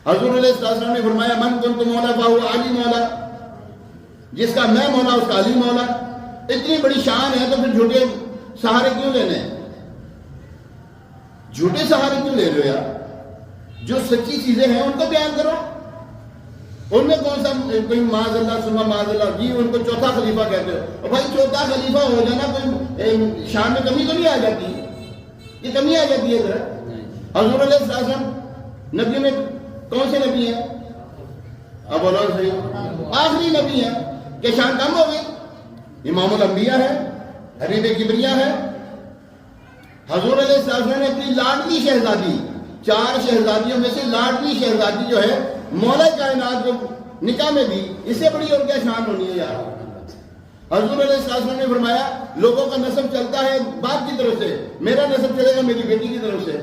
حضور علیہ السلام نے فرمایا من کنت مولا فہو علی مولا، جس کا میں مولا اس کا علی مولا۔ اتنی بڑی شان ہے تو پھر جھوٹے سہارے کیوں لینے ہیں؟ جھوٹے سہارے کیوں لے رہے ہو یار؟ جو سچی چیزیں ہیں ان کو بیان کرو۔ ان میں کون سا کوئی معاذ اللہ سما معاذ اللہ، جی ان کو چوتھا خلیفہ کہتے ہو، اور بھائی چوتھا خلیفہ ہو جانا کوئی شان میں کمی تو نہیں آ جاتی؟ یہ کمی آ جاتی ہے ذرا۔ حضور علیہ السلام نبی میں کون سے نبی ہیں؟ اب بولو صحیح، آخری نبی ہیں کہ شان کم ہو گئی؟ امام الانبیاء ہے، حبیب کبریا ہے۔ حضور علیہ السلام نے اپنی لاڈلی شہزادی، 4 شہزادیوں میں سے لاڈلی شہزادی جو ہے مولا کائنات کو نکاح میں دی، اس سے بڑی اور کیا شان ہونی ہے یار؟ حضور علیہ السلام نے فرمایا لوگوں کا نسب چلتا ہے باپ کی طرف سے، میرا نسب چلے گا میری بیٹی کی طرف سے۔